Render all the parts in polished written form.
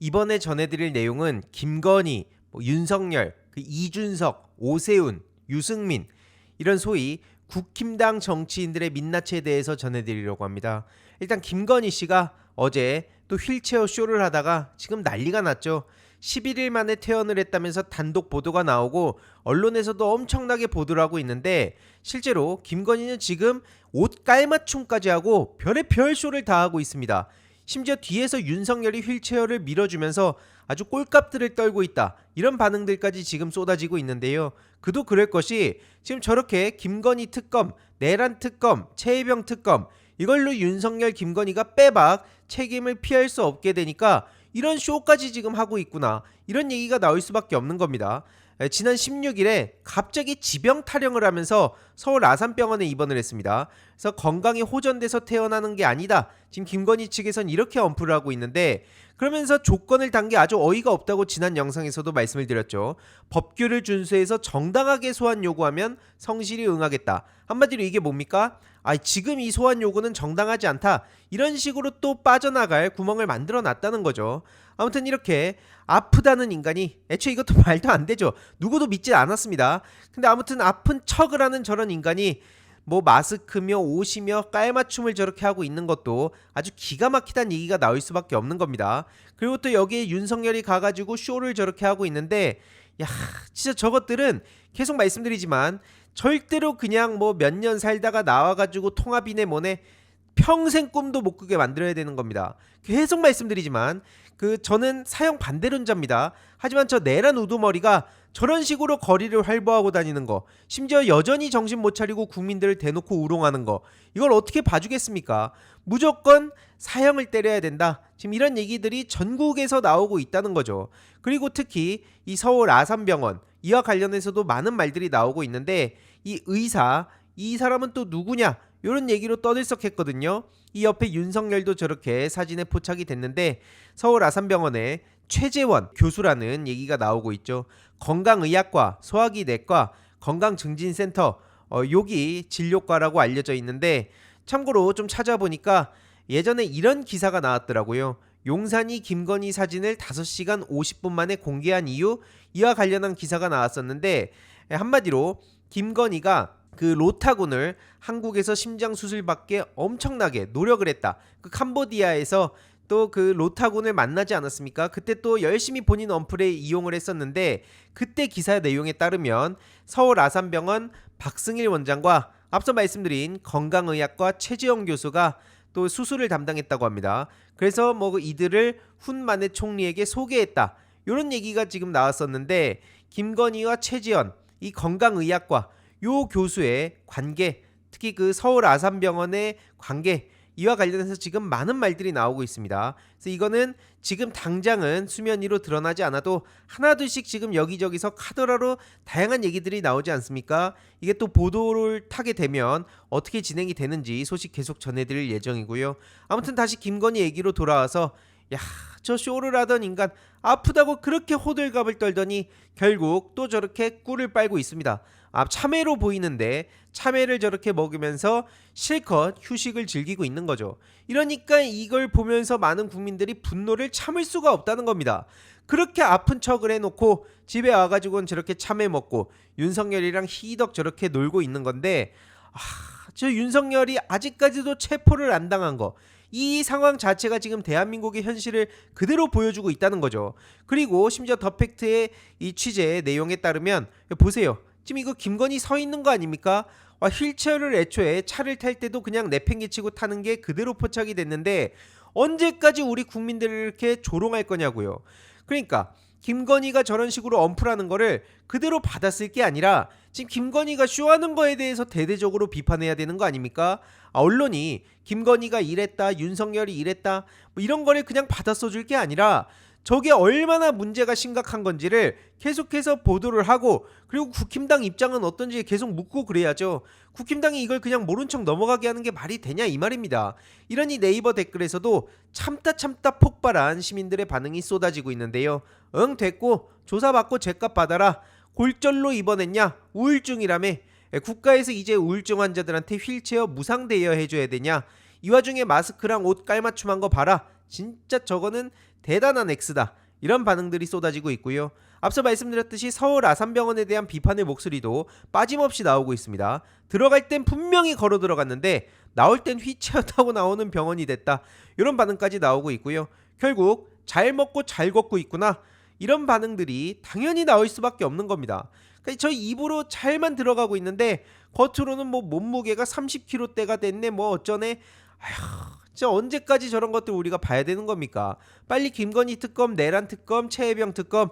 이번에 전해드릴 내용은 김건희, 윤석열, 이준석, 오세훈, 유승민 이런 소위 국힘당 정치인들의 민낯에 대해서 전해드리려고 합니다. 일단 김건희 씨가 어제 또 휠체어 쇼를 하다가 지금 난리가 났죠. 11일 만에 퇴원을 했다면서 단독 보도가 나오고 언론에서도 엄청나게 보도를 하고 있는데, 실제로 김건희는 지금 옷 깔맞춤까지 하고 별의 별 쇼를 다 하고 있습니다. 심지어 뒤에서 윤석열이 휠체어를 밀어주면서 아주 꼴값들을 떨고 있다, 이런 반응들까지 지금 쏟아지고 있는데요. 그도 그럴 것이 지금 저렇게 김건희 특검, 내란 특검, 최혜병 특검 이걸로 윤석열, 김건희가 빼박 책임을 피할 수 없게 되니까 이런 쇼까지 지금 하고 있구나, 이런 얘기가 나올 수밖에 없는 겁니다. 지난 16일에 갑자기 지병 타령을 하면서 서울 아산병원에 입원을 했습니다. 그래서 건강이 호전돼서 퇴원하는 게 아니다, 지금 김건희 측에선 이렇게 엄프를 하고 있는데, 그러면서 조건을 단 게 아주 어이가 없다고 지난 영상에서도 말씀을 드렸죠. 법규를 준수해서 정당하게 소환 요구하면 성실히 응하겠다. 한마디로 이게 뭡니까? 지금 이 소환 요구는 정당하지 않다, 이런 식으로 또 빠져나갈 구멍을 만들어 놨다는 거죠. 아무튼 이렇게 아프다는 인간이, 애초에 이것도 말도 안 되죠. 누구도 믿지 않았습니다. 근데 아무튼 아픈 척을 하는 저런 인간이 마스크며 옷이며 깔맞춤을 저렇게 하고 있는 것도 아주 기가 막히다는 얘기가 나올 수밖에 없는 겁니다. 그리고 또 여기에 윤석열이 가가지고 쇼를 저렇게 하고 있는데, 야, 진짜 저것들은 계속 말씀드리지만 절대로 그냥 몇 년 살다가 나와가지고 통합이네 뭐네 평생 꿈도 못 꾸게 만들어야 되는 겁니다. 계속 말씀드리지만 저는 사형 반대론자입니다. 하지만 저 내란 우두머리가 저런 식으로 거리를 활보하고 다니는 거, 심지어 여전히 정신 못 차리고 국민들을 대놓고 우롱하는 거, 이걸 어떻게 봐주겠습니까? 무조건 사형을 때려야 된다, 지금 이런 얘기들이 전국에서 나오고 있다는 거죠. 그리고 특히 이 서울 아산병원, 이와 관련해서도 많은 말들이 나오고 있는데, 이 의사, 이 사람은 또 누구냐, 이런 얘기로 떠들썩했거든요. 이 옆에 윤석열도 저렇게 사진에 포착이 됐는데, 서울 아산병원에 최재원 교수라는 얘기가 나오고 있죠. 건강의학과, 소화기내과, 건강증진센터, 여기 진료과라고 알려져 있는데, 참고로 좀 찾아보니까 예전에 이런 기사가 나왔더라고요. 용산이 김건희 사진을 5시간 50분 만에 공개한 이유, 이와 관련한 기사가 나왔었는데, 한마디로 김건희가 로타군을 한국에서 심장수술받게 엄청나게 노력을 했다. 캄보디아에서 또 로타군을 만나지 않았습니까? 그때 또 열심히 본인 언플에 이용을 했었는데, 그때 기사 내용에 따르면 서울 아산병원 박승일 원장과 앞서 말씀드린 건강의학과 최재형 교수가 또 수술을 담당했다고 합니다. 그래서 이들을 훈만의 총리에게 소개했다, 이런 얘기가 지금 나왔었는데, 김건희와 최지연, 이 건강의학과 요 교수의 관계, 특히 서울 아산병원의 관계, 이와 관련해서 지금 많은 말들이 나오고 있습니다. 그래서 이거는 지금 당장은 수면 위로 드러나지 않아도 하나둘씩 지금 여기저기서 카더라로 다양한 얘기들이 나오지 않습니까? 이게 또 보도를 타게 되면 어떻게 진행이 되는지 소식 계속 전해드릴 예정이고요. 아무튼 다시 김건희 얘기로 돌아와서, 저 쇼를 하던 인간 아프다고 그렇게 호들갑을 떨더니 결국 또 저렇게 꿀을 빨고 있습니다. 참외로 보이는데 참외를 저렇게 먹으면서 실컷 휴식을 즐기고 있는 거죠. 이러니까 이걸 보면서 많은 국민들이 분노를 참을 수가 없다는 겁니다. 그렇게 아픈 척을 해놓고 집에 와가지고는 저렇게 참외 먹고 윤석열이랑 희덕 저렇게 놀고 있는 건데, 저 윤석열이 아직까지도 체포를 안 당한 거, 이 상황 자체가 지금 대한민국의 현실을 그대로 보여주고 있다는 거죠. 그리고 심지어 더 팩트의 이 취재 내용에 따르면 보세요. 지금 이거 김건희 서 있는 거 아닙니까? 휠체어를 애초에 차를 탈 때도 그냥 내팽개치고 타는 게 그대로 포착이 됐는데, 언제까지 우리 국민들을 이렇게 조롱할 거냐고요. 그러니까 김건희가 저런 식으로 언플하는 거를 그대로 받았을 게 아니라 지금 김건희가 쇼하는 거에 대해서 대대적으로 비판해야 되는 거 아닙니까? 언론이 김건희가 이랬다, 윤석열이 이랬다, 이런 거를 그냥 받아 써줄 게 아니라 저게 얼마나 문제가 심각한 건지를 계속해서 보도를 하고, 그리고 국힘당 입장은 어떤지 계속 묻고 그래야죠. 국힘당이 이걸 그냥 모른 척 넘어가게 하는 게 말이 되냐, 이 말입니다. 이러니 네이버 댓글에서도 참다 폭발한 시민들의 반응이 쏟아지고 있는데요. 응, 됐고 조사받고 죗값 받아라. 골절로 입원했냐? 우울증이라며. 국가에서 이제 우울증 환자들한테 휠체어 무상 대여해줘야 되냐? 이 와중에 마스크랑 옷 깔맞춤한 거 봐라. 진짜 저거는 대단한 X다. 이런 반응들이 쏟아지고 있고요. 앞서 말씀드렸듯이 서울 아산병원에 대한 비판의 목소리도 빠짐없이 나오고 있습니다. 들어갈 땐 분명히 걸어 들어갔는데 나올 땐 휘체어 타고 나오는 병원이 됐다. 이런 반응까지 나오고 있고요. 결국 잘 먹고 잘 걷고 있구나. 이런 반응들이 당연히 나올 수밖에 없는 겁니다. 그러니까 저희 입으로 잘만 들어가고 있는데 겉으로는 뭐 몸무게가 30kg대가 됐네 뭐 어쩌네. 아휴, 진짜 언제까지 저런 것들 우리가 봐야 되는 겁니까? 빨리 김건희 특검, 내란 특검, 최혜병 특검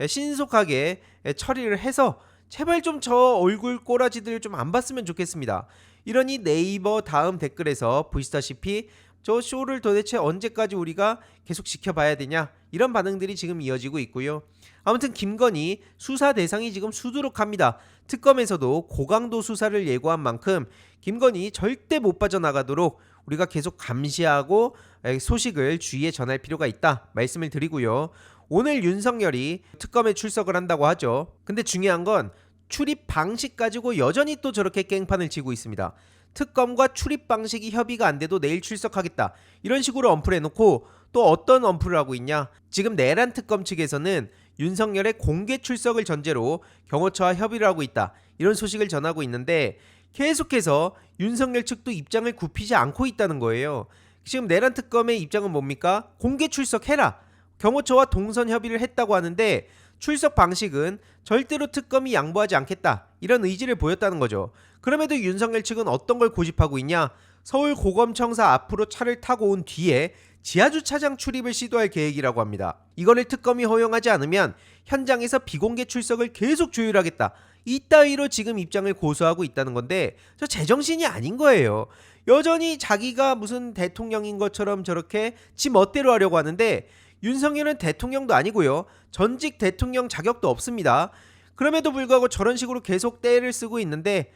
신속하게 처리를 해서 제발 좀 저 얼굴 꼬라지들 좀 안 봤으면 좋겠습니다. 이러니 네이버 다음 댓글에서 보시다시피 저 쇼를 도대체 언제까지 우리가 계속 지켜봐야 되냐 이런 반응들이 지금 이어지고 있고요. 아무튼 김건희 수사 대상이 지금 수두룩합니다. 특검에서도 고강도 수사를 예고한 만큼 김건희 절대 못 빠져나가도록 우리가 계속 감시하고 소식을 주위에 전할 필요가 있다 말씀을 드리고요. 오늘 윤석열이 특검에 출석을 한다고 하죠. 근데 중요한 건 출입 방식 가지고 여전히 또 저렇게 깽판을 치고 있습니다. 특검과 출입 방식이 협의가 안 돼도 내일 출석하겠다 이런 식으로 언플 해놓고 또 어떤 언플을 하고 있냐. 지금 내란 특검 측에서는 윤석열의 공개 출석을 전제로 경호처와 협의를 하고 있다 이런 소식을 전하고 있는데 계속해서 윤석열 측도 입장을 굽히지 않고 있다는 거예요. 지금 내란 특검의 입장은 뭡니까? 공개 출석해라. 경호처와 동선 협의를 했다고 하는데 출석 방식은 절대로 특검이 양보하지 않겠다 이런 의지를 보였다는 거죠. 그럼에도 윤석열 측은 어떤 걸 고집하고 있냐. 서울고검청사 앞으로 차를 타고 온 뒤에 지하주차장 출입을 시도할 계획이라고 합니다. 이거를 특검이 허용하지 않으면 현장에서 비공개 출석을 계속 조율하겠다 이따위로 지금 입장을 고수하고 있다는 건데 저 제정신이 아닌 거예요. 여전히 자기가 무슨 대통령인 것처럼 저렇게 지 멋대로 하려고 하는데 윤석열은 대통령도 아니고요. 전직 대통령 자격도 없습니다. 그럼에도 불구하고 저런 식으로 계속 떼를 쓰고 있는데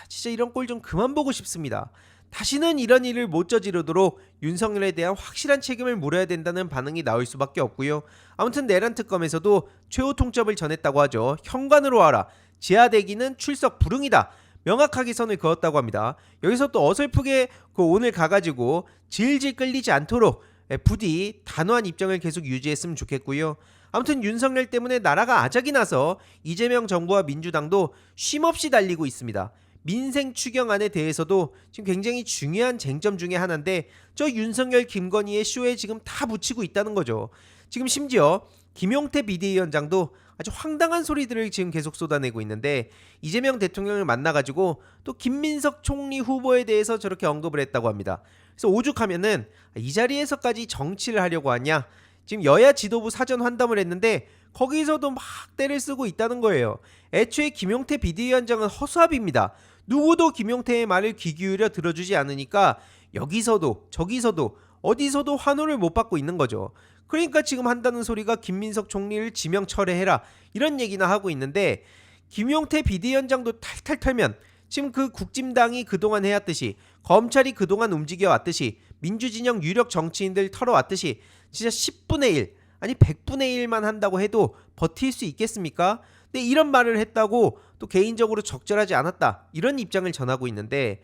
진짜 이런 꼴 좀 그만 보고 싶습니다. 다시는 이런 일을 못 저지르도록 윤석열에 대한 확실한 책임을 물어야 된다는 반응이 나올 수밖에 없고요. 아무튼 내란 특검에서도 최후 통첩을 전했다고 하죠. 현관으로 와라. 지하대기는 출석 불응이다. 명확하게 선을 그었다고 합니다. 여기서 또 어설프게 오늘 가가지고 질질 끌리지 않도록 부디 단호한 입장을 계속 유지했으면 좋겠고요. 아무튼 윤석열 때문에 나라가 아작이 나서 이재명 정부와 민주당도 쉼없이 달리고 있습니다. 민생 추경안에 대해서도 지금 굉장히 중요한 쟁점 중에 하나인데 저 윤석열 김건희의 쇼에 지금 다 묻히고 있다는 거죠. 지금 심지어 김용태 비대위원장도 아주 황당한 소리들을 지금 계속 쏟아내고 있는데 이재명 대통령을 만나가지고 또 김민석 총리 후보에 대해서 저렇게 언급을 했다고 합니다. 그래서 오죽하면은 이 자리에서까지 정치를 하려고 하냐. 지금 여야 지도부 사전 환담을 했는데 거기서도 막 때를 쓰고 있다는 거예요. 애초에 김용태 비대위원장은 허수아비입니다. 누구도 김용태의 말을 귀 기울여 들어주지 않으니까 여기서도 저기서도 어디서도 환호를 못 받고 있는 거죠. 그러니까 지금 한다는 소리가 김민석 총리를 지명 철회해라 이런 얘기나 하고 있는데 김용태 비대위원장도 탈탈 털면 지금 그 국진당이 그동안 해왔듯이 검찰이 그동안 움직여왔듯이 민주진영 유력 정치인들 털어왔듯이 진짜 10분의 1 아니 100분의 1만 한다고 해도 버틸 수 있겠습니까? 근데 이런 말을 했다고 또 개인적으로 적절하지 않았다 이런 입장을 전하고 있는데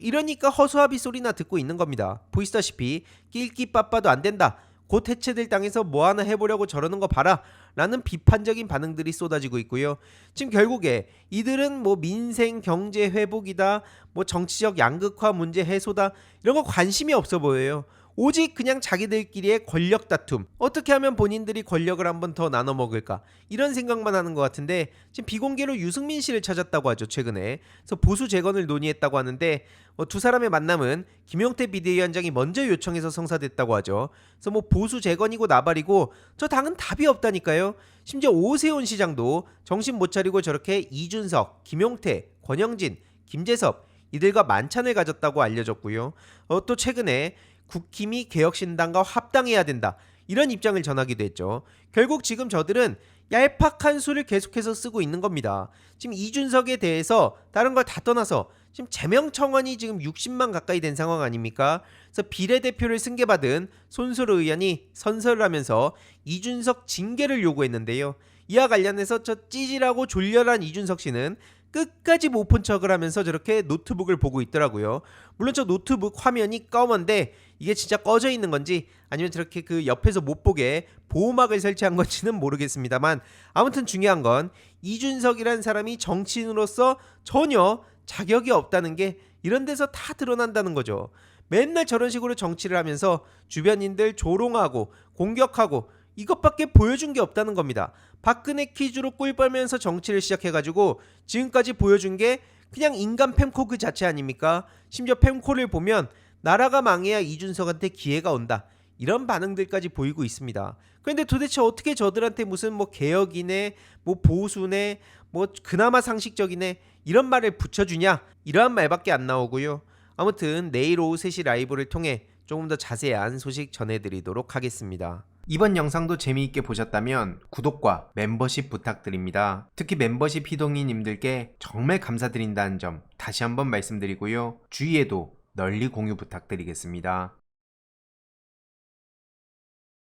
이러니까 허수아비 소리나 듣고 있는 겁니다. 보시다시피 낄끼빠빠도 안 된다. 곧 해체될 땅에서 뭐 하나 해보려고 저러는 거 봐라 라는 비판적인 반응들이 쏟아지고 있고요. 지금 결국에 이들은 뭐 민생 경제 회복이다 뭐 정치적 양극화 문제 해소다 이런 거 관심이 없어 보여요. 오직 그냥 자기들끼리의 권력 다툼 어떻게 하면 본인들이 권력을 한번 더 나눠 먹을까 이런 생각만 하는 것 같은데 지금 비공개로 유승민 씨를 찾았다고 하죠. 최근에 그래서 보수 재건을 논의했다고 하는데 두 사람의 만남은 김용태 비대위원장이 먼저 요청해서 성사됐다고 하죠. 그래서 뭐 보수 재건이고 나발이고 저 당은 답이 없다니까요. 심지어 오세훈 시장도 정신 못 차리고 저렇게 이준석, 김용태, 권영진, 김재섭 이들과 만찬을 가졌다고 알려졌고요. 또 최근에 국힘이 개혁신당과 합당해야 된다 이런 입장을 전하기도 했죠. 결국 지금 저들은 얄팍한 수를 계속해서 쓰고 있는 겁니다. 지금 이준석에 대해서 다른 걸 다 떠나서 지금 제명 청원이 지금 60만 가까이 된 상황 아닙니까? 그래서 비례대표를 승계받은 손수르 의원이 선서를 하면서 이준석 징계를 요구했는데요. 이와 관련해서 저 찌질하고 졸렬한 이준석 씨는 끝까지 못 본 척을 하면서 저렇게 노트북을 보고 있더라고요. 물론 저 노트북 화면이 검은데 이게 진짜 꺼져 있는 건지 아니면 저렇게 그 옆에서 못 보게 보호막을 설치한 건지는 모르겠습니다만, 아무튼 중요한 건 이준석이라는 사람이 정치인으로서 전혀 자격이 없다는 게 이런 데서 다 드러난다는 거죠. 맨날 저런 식으로 정치를 하면서 주변인들 조롱하고 공격하고 이것밖에 보여준 게 없다는 겁니다. 박근혜 퀴즈로 꿀 빨면서 정치를 시작해가지고 지금까지 보여준 게 그냥 인간 팸코 그 자체 아닙니까? 심지어 팸코를 보면 나라가 망해야 이준석한테 기회가 온다, 이런 반응들까지 보이고 있습니다. 그런데 도대체 어떻게 저들한테 무슨 뭐 개혁이네, 뭐 보수네, 뭐 그나마 상식적이네 이런 말을 붙여주냐, 이러한 말밖에 안 나오고요. 아무튼 내일 오후 3시 라이브를 통해 조금 더 자세한 소식 전해드리도록 하겠습니다. 이번 영상도 재미있게 보셨다면 구독과 멤버십 부탁드립니다. 특히 멤버십 희동이님들께 정말 감사드린다는 점 다시 한번 말씀드리고요. 주위에도 널리 공유 부탁드리겠습니다.